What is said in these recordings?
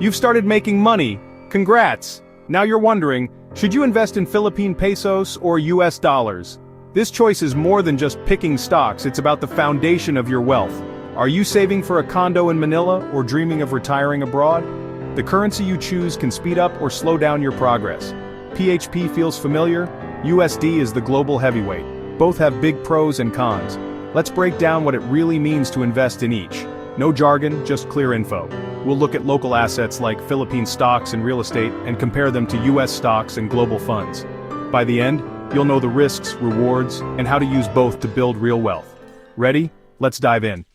You've started making money. Congrats! Now you're wondering, should you invest in Philippine pesos or US dollars? This choice is more than just picking stocks, it's about the foundation of your wealth. Are you saving for a condo in Manila or dreaming of retiring abroad? The currency you choose can speed up or slow down your progress. PHP feels familiar? USD is the global heavyweight. Both have big pros and cons. Let's break down what it really means to invest in each. No jargon, just clear info. We'll look at local assets like Philippine stocks and real estate and compare them to US stocks and global funds. By the end, you'll know the risks, rewards, and how to use both to build real wealth. Ready? Let's dive in.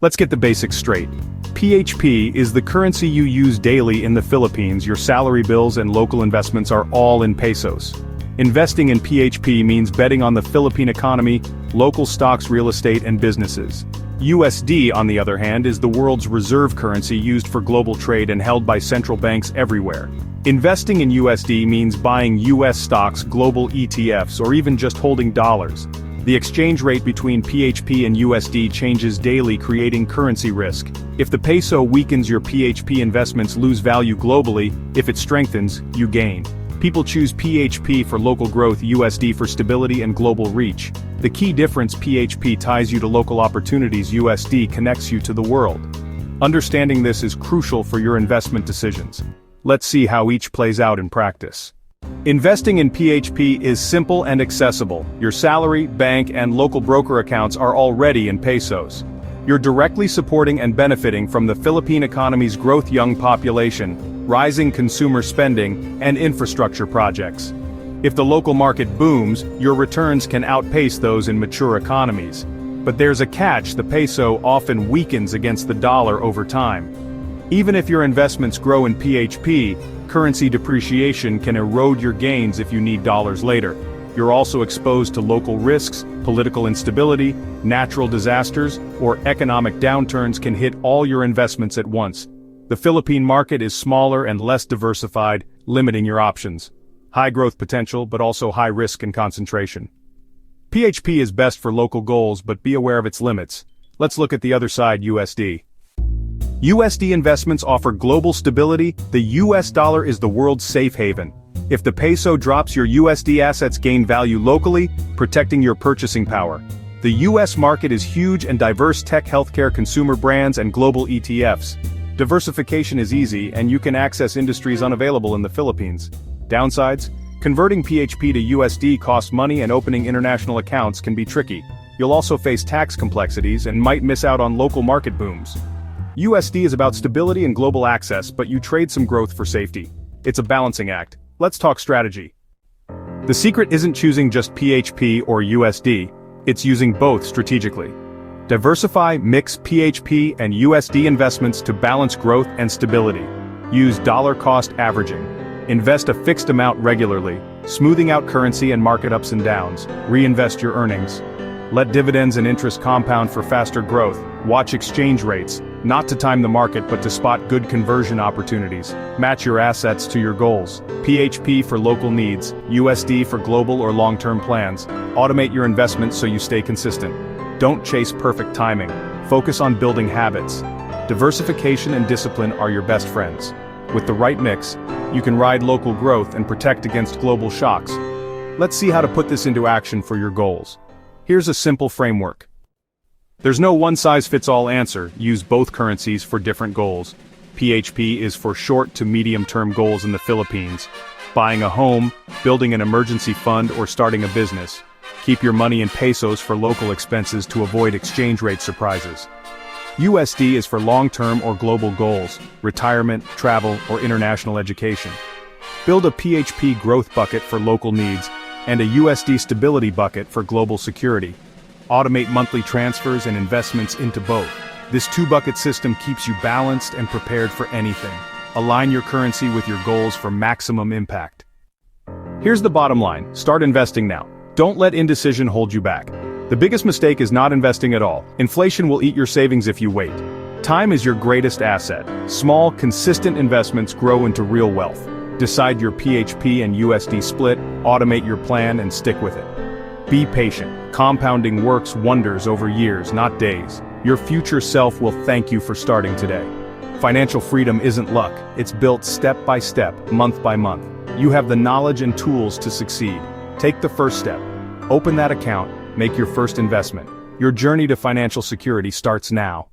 Let's get the basics straight. PHP is the currency you use daily in the Philippines. Your salary bills and local investments are all in pesos. Investing in PHP means betting on the Philippine economy, local stocks, real estate, and businesses. USD, on the other hand, is the world's reserve currency used for global trade and held by central banks everywhere. Investing in USD means buying US stocks, global ETFs, or even just holding dollars. The exchange rate between PHP and USD changes daily, creating currency risk. If the peso weakens, your PHP investments lose value globally. If it strengthens, you gain. People choose PHP for local growth, USD for stability and global reach. The key difference: PHP ties you to local opportunities, USD connects you to the world. Understanding this is crucial for your investment decisions. Let's see how each plays out in practice. Investing in PHP is simple and accessible. Your salary, bank, and local broker accounts are already in pesos. You're directly supporting and benefiting from the Philippine economy's growth, young population, rising consumer spending, and infrastructure projects. If the local market booms, your returns can outpace those in mature economies. But there's a catch: the peso often weakens against the dollar over time. Even if your investments grow in PHP, currency depreciation can erode your gains if you need dollars later. You're also exposed to local risks. Political instability, natural disasters, or economic downturns can hit all your investments at once. The Philippine market is smaller and less diversified, limiting your options. High growth potential, but also high risk and concentration. PHP is best for local goals, but be aware of its limits. Let's look at the other side: USD. USD investments offer global stability. The US dollar is the world's safe haven. If the peso drops, your USD assets gain value locally, protecting your purchasing power. The US market is huge and diverse: tech, healthcare, consumer brands, and global ETFs. Diversification is easy, and you can access industries unavailable in the Philippines. Downsides: converting PHP to USD costs money, and opening international accounts can be tricky. You'll also face tax complexities and might miss out on local market booms. USD is about stability and global access, but you trade some growth for safety. It's a balancing act. Let's talk strategy. The secret isn't choosing just PHP or USD, it's using both strategically. Diversify, mix PHP and USD investments to balance growth and stability. Use dollar cost averaging. Invest a fixed amount regularly, smoothing out currency and market ups and downs. Reinvest your earnings. Let dividends and interest compound for faster growth. Watch exchange rates, not to time the market but to spot good conversion opportunities. Match your assets to your goals. PHP for local needs, USD for global or long-term plans. Automate your investments so you stay consistent. Don't chase perfect timing. Focus on building habits. Diversification and discipline are your best friends. With the right mix, you can ride local growth and protect against global shocks. Let's see how to put this into action for your goals. Here's a simple framework. There's no one-size-fits-all answer. Use both currencies for different goals. PHP is for short to medium-term goals in the Philippines. Buying a home, building an emergency fund, or starting a business. Keep your money in pesos for local expenses to avoid exchange rate surprises. USD is for long-term or global goals, retirement, travel, or international education. Build a PHP growth bucket for local needs, and a USD stability bucket for global security. Automate monthly transfers and investments into both. This two-bucket system keeps you balanced and prepared for anything. Align your currency with your goals for maximum impact. Here's the bottom line: start investing now. Don't let indecision hold you back. The biggest mistake is not investing at all. Inflation will eat your savings if you wait. Time is your greatest asset. Small, consistent investments grow into real wealth. Decide your PHP and USD split, automate your plan, and stick with it. Be patient. Compounding works wonders over years, not days. Your future self will thank you for starting today. Financial freedom isn't luck, it's built step by step, month by month. You have the knowledge and tools to succeed. Take the first step. Open that account, make your first investment. Your journey to financial security starts now.